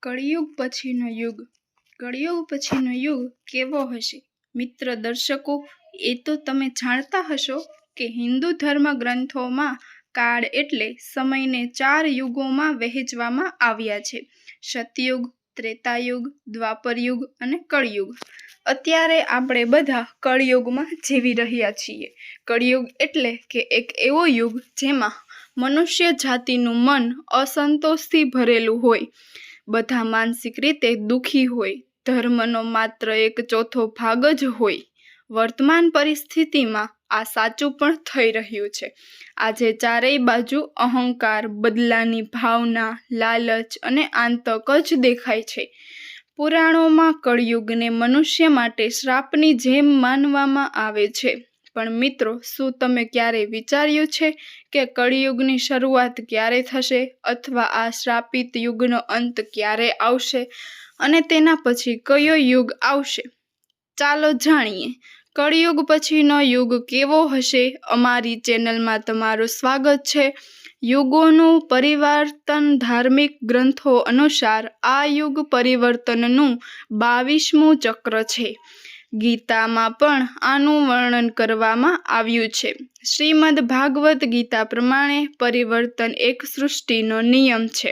કળિયુગ પછીનો યુગ. કળિયુગ પછીનો યુગ કેવો હશે? મિત્ર દર્શકો, એ તો તમે જાણતા હશો કે હિન્દુ ધર્મ ગ્રંથોમાં કાળ એટલે સમયને 4 યુગોમાં વહેંચવામાં આવ્યા છે: સતયુગ, ત્રેતાયુગ, દ્વાપરયુગ અને કળિયુગ. અત્યારે આપણે બધા કળિયુગમાં જીવી રહ્યા છીએ. કળિયુગ એટલે કે એક એવો યુગ જેમાં મનુષ્ય જાતિનું મન અસંતોષથી ભરેલું હોય, બધા માનસિક રીતે દુઃખી હોય, ધર્મનો માત્ર 1/4 ભાગ જ હોય. વર્તમાન પરિસ્થિતિમાં આ સાચું પણ થઈ રહ્યું છે. આજે ચારેય બાજુ અહંકાર, બદલાની ભાવના, લાલચ અને આતંક જ દેખાય છે. પુરાણોમાં કળિયુગને મનુષ્ય માટે શ્રાપની જેમ માનવામાં આવે છે. પણ મિત્રો, શું તમે ક્યારેય વિચાર્યું છે કે કળિયુગની શરૂઆત ક્યારે થશે અથવા આ શ્રાપિત યુગનો અંત ક્યારે આવશે અને તેના પછી કયો યુગ આવશે? ચાલો જાણીએ. કળિયુગ પછીનો યુગ કેવો હશે? અમારી ચેનલમાં તમારું સ્વાગત છે. યુગોનું પરિવર્તન. ધાર્મિક ગ્રંથો અનુસાર આ યુગ પરિવર્તનનું 22મું ચક્ર છે. ગીતામાં પણ આનું વર્ણન કરવામાં આવ્યું છે. શ્રીમદ ભાગવત ગીતા પ્રમાણે પરિવર્તન એક સૃષ્ટિનો નિયમ છે.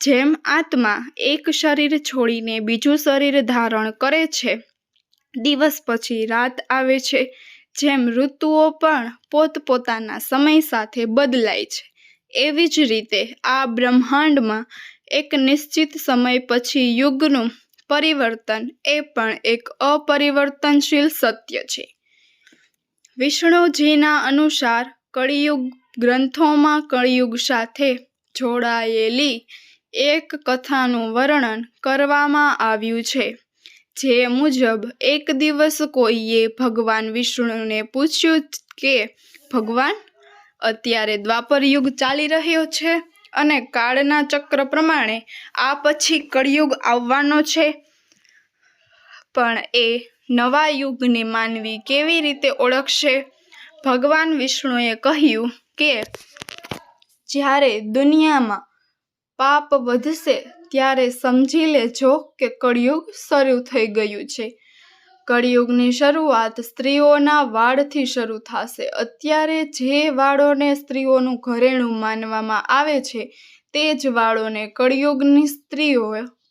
જેમ આત્મા એક શરીર છોડીને બીજું શરીર ધારણ કરે છે, દિવસ પછી રાત આવે છે, જેમ ઋતુઓ પણ પોતપોતાના સમય સાથે બદલાય છે, એવી જ રીતે આ બ્રહ્માંડમાં એક નિશ્ચિત સમય પછી યુગનું પરિવર્તન એ પણ એક અપરિવર્તનશીલ સત્ય છે. વિષ્ણુજીના અનુસાર કળિયુગ ગ્રંથોમાં કળિયુગ સાથે જોડાયેલી એક કથાનું વર્ણન કરવામાં આવ્યું છે. જે મુજબ એક દિવસ કોઈએ ભગવાન વિષ્ણુને પૂછ્યું કે ભગવાન, અત્યારે દ્વાપર યુગ ચાલી રહ્યો છે અને કાળના ચક્ર પ્રમાણે આ પછી કળિયુગ આવવાનો છે, પણ એ નવા યુગને માનવી કેવી રીતે ઓળખશે? ભગવાન વિષ્ણુએ કહ્યું કે જ્યારે દુનિયામાં પાપ વધશે ત્યારે સમજી લેજો કે કળિયુગ શરૂ થઈ ગયું છે. કળિયુગની શરૂઆત સ્ત્રીઓના વાળથી શરૂ થશે. અત્યારે જે વાળોને સ્ત્રીઓનું ઘરેણું માનવામાં આવે છે, તે જ વાળોને કળિયુગની સ્ત્રીઓ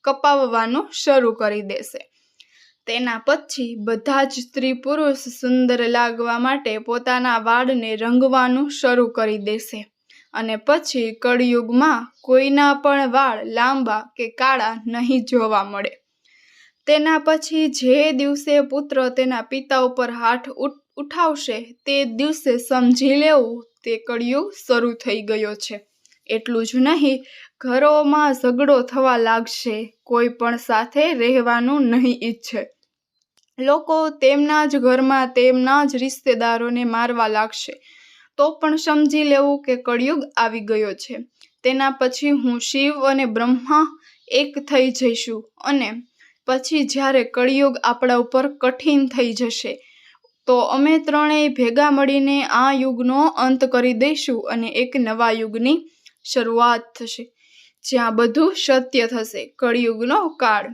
કપાવવાનું શરૂ કરી દેશે. તેના પછી બધા જ સ્ત્રી પુરુષ સુંદર લાગવા માટે પોતાના વાળને રંગવાનું શરૂ કરી દેશે અને પછી કળિયુગમાં કોઈના પણ વાળ લાંબા કે કાળા નહીં જોવા મળે. તેના પછી જે દિવસે પુત્ર તેના પિતા ઉપર હાથ ઉઠાવશે તે દિવસે સમજી લેવું તે કળિયુગ શરૂ થઈ ગયો છે. એટલું જ નહીં, ઘરોમાં ઝઘડો થવા લાગશે. કોઈ પણ સાથે રહેવાનું નહીં ઈચ્છે. લોકો તેમના જ ઘરમાં તેમના જ રિશ્તેદારોને મારવા લાગશે. તો પણ સમજી લેવું કે કળિયુગ આવી ગયો છે. તેના પછી હું શિવ અને બ્રહ્મા એક થઈ જઈશું અને પછી જ્યારે કળિયુગ આપણા ઉપર કઠિન થઈ જશે તો અમે ત્રણેય ભેગા મળીને આ યુગનો અંત કરી દઈશું અને એક નવા યુગની શરૂઆત થશે જ્યાં બધું સત્ય થશે. કળિયુગનો કાળ.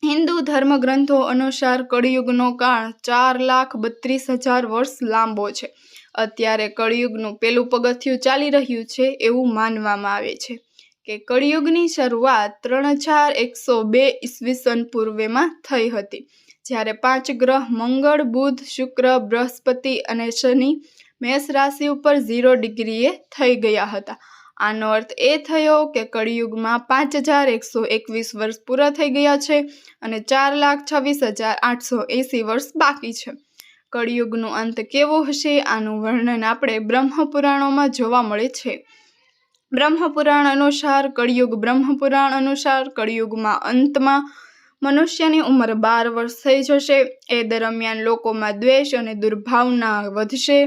હિન્દુ ધર્મ ગ્રંથો અનુસાર કળિયુગનો કાળ 4,32,000 વર્ષ લાંબો છે. અત્યારે કળિયુગનું પહેલું પગથિયું ચાલી રહ્યું છે એવું માનવામાં આવે છે કે કળિયુગની શરૂઆત 3102 ઈસવીસન પૂર્વેમાં થઈ હતી, જ્યારે 5 ગ્રહ મંગળ, બુધ, શુક્ર, બૃહસ્પતિ અને શનિ મેષ રાશિ ઉપર 0 ડિગ્રીએ થઈ ગયા હતા. આનો અર્થ એ થયો કે કળિયુગમાં 5121 વર્ષ પૂરા થઈ ગયા છે અને 4,26,880 વર્ષ બાકી છે. કળિયુગનો અંત કેવો હશે? આનું વર્ણન આપણે બ્રહ્મપુરાણોમાં જોવા મળે છે. બ્રહ્મપુરાણ અનુસાર કળિયુગમાં અંતમાં મનુષ્યની ઉંમર 12 વર્ષ થઈ જશે. એ દરમિયાન લોકોમાં દ્વેષ અને દુર્ભાવના વધશે.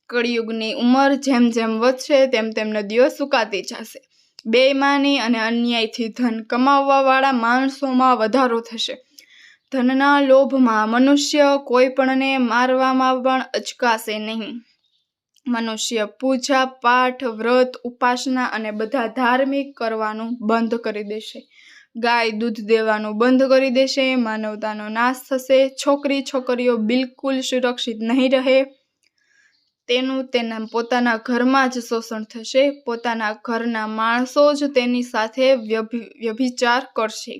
કળિયુગની ઉંમર જેમ જેમ વધશે તેમ તેમ નદીઓ સુકાતી જશે. બેઈમાની અને અન્યાયથી ધન કમાવવાવાળા માણસોમાં વધારો થશે. ધનના લોભમાં મનુષ્ય કોઈ પણને મારવામાં પણ અચકાશે નહીં. મનુષ્ય પૂજા પાઠ, વ્રત, ઉપાસના અને બધા ધાર્મિક કરવાનું બંધ કરી દેશે. ગાય દૂધ દેવાનું બંધ કરી દેશે, માનવતાનો નાશ થશે, છોકરીઓ બિલકુલ સુરક્ષિત નહીં રહે, તેનું તેના પોતાના ઘરમાં જ શોષણ થશે, પોતાના ઘરના માણસો જ તેની સાથે વ્યભિચાર કરશે,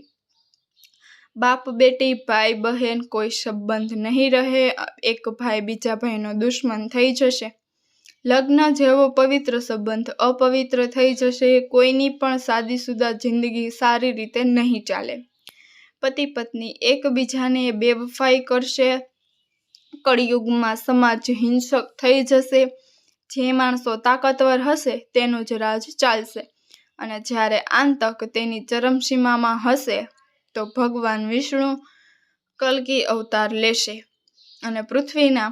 બાપ બેટી ભાઈ બહેન કોઈ સંબંધ નહીં રહે, એક ભાઈ બીજા ભાઈનો દુશ્મન થઈ જશે, લગ્ન જેવો પવિત્ર સંબંધ અપવિત્ર થઈ જશે, કોઈની પણ શાદીશુદા જિંદગી સારી રીતે નહીં ચાલે, પતિ પત્ની એકબીજાને બેવફાઈ કરશે, કળિયુગમાં સમાજ હિંસક થઈ જશે, જે માણસો તાકાતવર હશે તેનું જ રાજ ચાલશે, અને જ્યારે આતંક તેની ચરમસીમામાં હશે તો ભગવાન વિષ્ણુ કલ્કી અવતાર લેશે અને પૃથ્વીના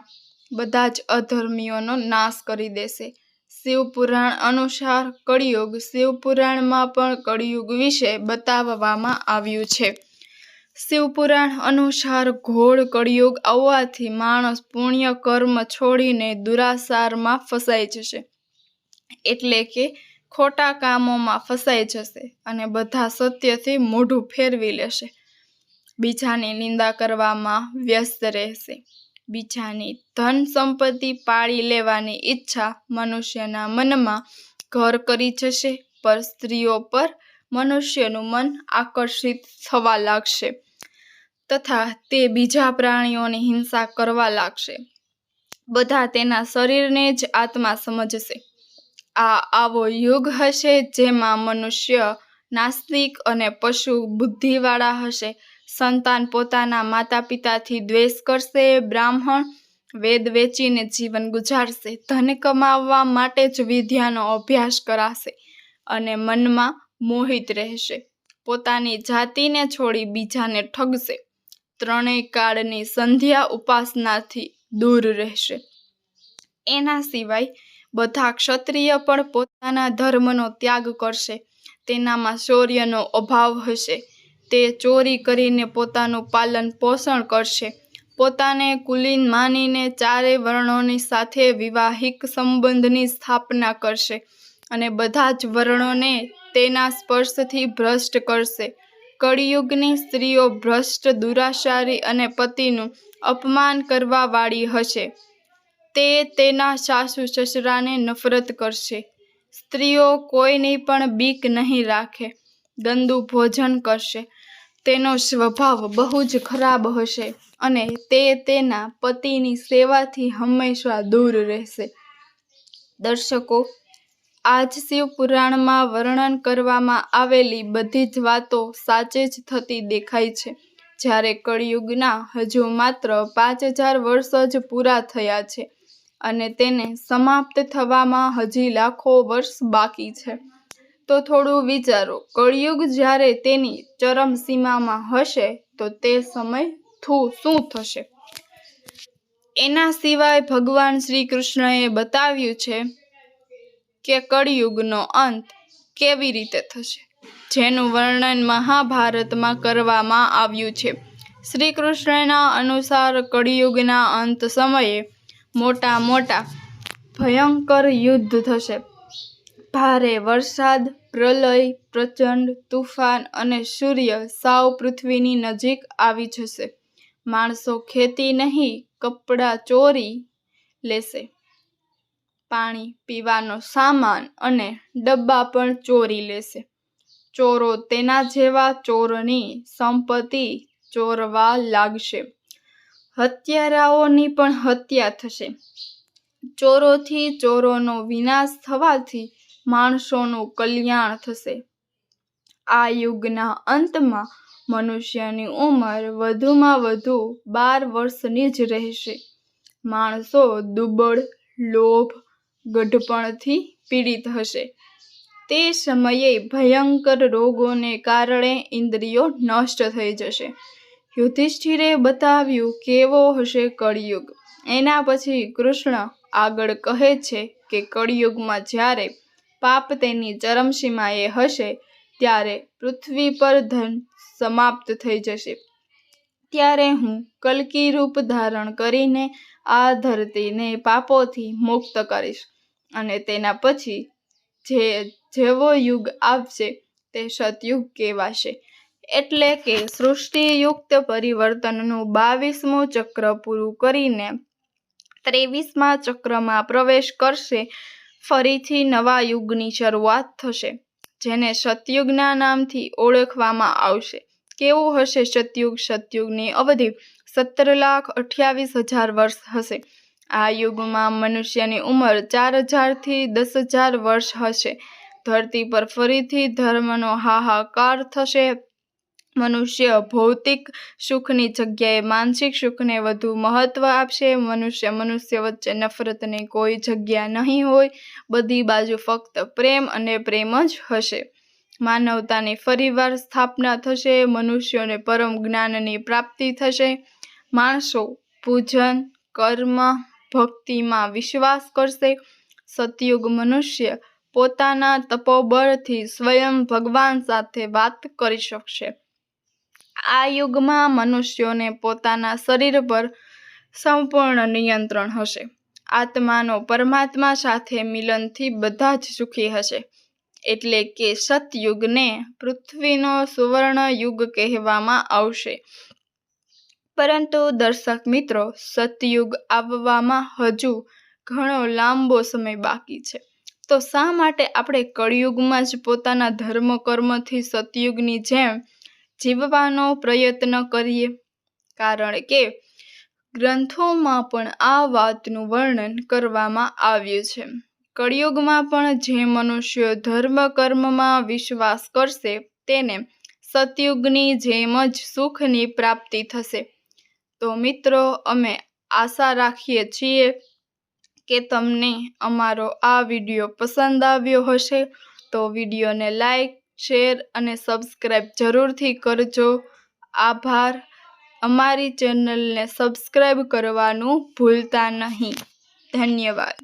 બધા જ અધર્મીઓનો નાશ કરી દેશે. શિવપુરાણ અનુસાર કળિયુગ શિવપુરાણમાં પણ કળિયુગ વિશે બતાવવામાં આવ્યું છે. શિવપુરાણ અનુસાર ઘોર કળિયુગ આવવાથી માણસ પુણ્ય કર્મ છોડીને દુરાસારમાં ફસાઈ જશે, એટલે કે ખોટા કામોમાં ફસાઈ જશે અને બધા સત્યથી મોઢું ફેરવી લેશે, બીજાની નિંદા કરવામાં વ્યસ્ત રહેશે, બીજાની ધન સંપત્તિ પાડી લેવાની ઈચ્છા મનુષ્યના મનમાં ઘર કરી જશે, પર સ્ત્રીઓ પર મનુષ્યનું મન આકર્ષિત થવા લાગશે તથા તે બીજા પ્રાણીઓની હિંસા કરવા લાગશે, બધા તેના શરીરને જ આત્મા સમજશે. આવો યુગ હશે જેમાં મનુષ્ય નાસ્તિક અને પશુ બુદ્ધિવાળા હશે, સંતાન પોતાના માતા પિતાથી દ્વેષ કરશે, બ્રાહ્મણ વેદ વેચીને જીવન ગુજારશે, ધન કમાવવા માટે જ વિદ્યાનો અભ્યાસ કરાશે અને મનમાં મોહિત રહેશે, પોતાની જાતિને છોડી બીજાને ઠગશે, ત્રણેય કાળની સંધ્યા ઉપાસનાથી દૂર રહેશે. એના સિવાય બધા ક્ષત્રિય પણ પોતાના ધર્મનો ત્યાગ કરશે, તેનામાં શૌર્યનો અભાવ હશે, તે ચોરી કરીને પોતાનું પાલન પોષણ કરશે, પોતાને કુલીન માનીને ચારે વર્ણોની સાથે વિવાહિક સંબંધની સ્થાપના કરશે અને બધા જ વર્ણોને તેના સ્પર્શથી ભ્રષ્ટ કરશે. કળિયુગની સ્ત્રીઓ ભ્રષ્ટ, દુરાચારી અને પતિનું અપમાન કરવા વાળી હશે, તે તેના સાસુ સસરાને નફરત કરશે, સ્ત્રીઓ કોઈની પણ બીક નહીં રાખે, ગંદુ ભોજન કરશે, તેનો સ્વભાવ બહુ જ ખરાબ હશે અને તે તેના પતિની સેવાથી હંમેશા દૂર રહેશે. દર્શકો, આજ શિવપુરાણમાં વર્ણન કરવામાં આવેલી બધી જ વાતો સાચે જ થતી દેખાય છે. જ્યારે કળિયુગના હજુ માત્ર 5000 વર્ષ જ પૂરા થયા છે અને તેને સમાપ્ત થવામાં હજી લાખો વર્ષ બાકી છે, તો થોડું વિચારો, કળિયુગ જ્યારે તેની ચરમસીમામાં હશે તો તે સમય શું થશે? એના સિવાય ભગવાન શ્રી કૃષ્ણએ બતાવ્યું છે કે કળિયુગનો અંત કેવી રીતે થશે, જેનું વર્ણન મહાભારતમાં કરવામાં આવ્યું છે. શ્રી કૃષ્ણના અનુસાર કળિયુગના અંત સમયે મોટા ભયંકર યુદ્ધ થશે, ભારે વરસાદ, પ્રલય, પ્રચંડ તુફાન અને સૂર્ય સાવ પૃથ્વીની નજીક આવી જશે, માણસો ખેતી નહીં કપડાં ચોરી લેશે, પાણી પીવાનો સામાન અને ડબ્બા પણ ચોરી લેશે, ચોરો તેના જેવા ચોરની સંપત્તિ ચોરવા લાગશે, હત્યારાઓની પણ હત્યા થશે, ચોરોથી ચોરોનો વિનાશ થવાથી માણસોનું કલ્યાણ થશે. આ યુગના અંતમાં મનુષ્યની ઉંમર વધુમાં વધુ 12 વર્ષની જ રહેશે, માણસો દુબળ, લોભ, ગઢપણથી પીડિત હશે, તે સમયે ભયંકર રોગોને કારણે ઇન્દ્રિયો નષ્ટ થઈ જશે. યુધિષ્ઠિરે બતાવ્યું કેવો હશે કળિયુગ. એના પછી કૃષ્ણ આગળ કહે છે કે કળિયુગમાં જ્યારે પાપ તેની ચરમસીમાએ હશે ત્યારે પૃથ્વી પર ધન સમાપ્ત થઈ જશે, ત્યારે હું કલ્કી રૂપ ધારણ કરીને આ ધરતીને પાપોથી મુક્ત કરીશ અને તેના પછી જેવો યુગ આવશે તે સતયુગ કહેવાશે. એટલે કે સૃષ્ટિયુક્ત પરિવર્તનનું 22મું ચક્ર પૂરું કરીને 23મા ચક્રમાં પ્રવેશ કરશે. ફરીથી નવા યુગની શરૂઆત થશે, જેને સતયુગના નામથી ઓળખવામાં આવશે. કેવું હશે સતયુગ? સતયુગની અવધિ 17,28,000 વર્ષ હશે. આ યુગમાં મનુષ્યની ઉંમર 4,000 થી 10,000 વર્ષ હશે. ધરતી પર ફરીથી ધર્મનો હાહાકાર થશે. મનુષ્ય ભૌતિક સુખની જગ્યાએ માનસિક સુખને વધુ મહત્વ આપશે. મનુષ્ય વચ્ચે નફરતની કોઈ જગ્યા નહીં હોય. બધી બાજુ ફક્ત પ્રેમ અને પ્રેમ જ હશે. માનવતાની ફરીવાર સ્થાપના થશે. મનુષ્યોને પરમ જ્ઞાનની પ્રાપ્તિ થશે. માણસો પૂજન, કર્મ, ભક્તિમાં વિશ્વાસ કરશે. સતયુગ મનુષ્ય પોતાના તપોબળથી સ્વયં ભગવાન સાથે વાત કરી શકશે. આ યુગમાં મનુષ્યોને પોતાના શરીર પર સંપૂર્ણ નિયંત્રણ હશે. આત્માનો પરમાત્મા સાથે મિલનથી બધા જ સુખી હશે. એટલે કે સતયુગને પૃથ્વીનો સુવર્ણ યુગ કહેવામાં આવશે. પરંતુ દર્શક મિત્રો, સતયુગ આવવામાં હજુ ઘણો લાંબો સમય બાકી છે. તો શા માટે આપણે કળિયુગમાં જ પોતાના ધર્મ કર્મથી સતયુગની જેમ જીવવાનો પ્રયત્ન કરીએ? કારણ કે ગ્રંથોમાં પણ આ વાતનું વર્ણન કરવામાં આવ્યું છે. કળિયુગમાં પણ જે મનુષ્યો ધર્મ કર્મમાં વિશ્વાસ કરશે તેને સતયુગની જેમ જ સુખની પ્રાપ્તિ થશે. તો મિત્રો, અમે આશા રાખીએ છીએ કે તમને અમારો આ વિડીયો પસંદ આવ્યો હશે. તો વિડીયોને લાઈક, શેર અને સબસ્ક્રાઈબ જરૂરથી કરજો. આભાર. અમારી ચેનલને સબસ્ક્રાઈબ કરવાનું ભૂલતા નહીં. ધન્યવાદ.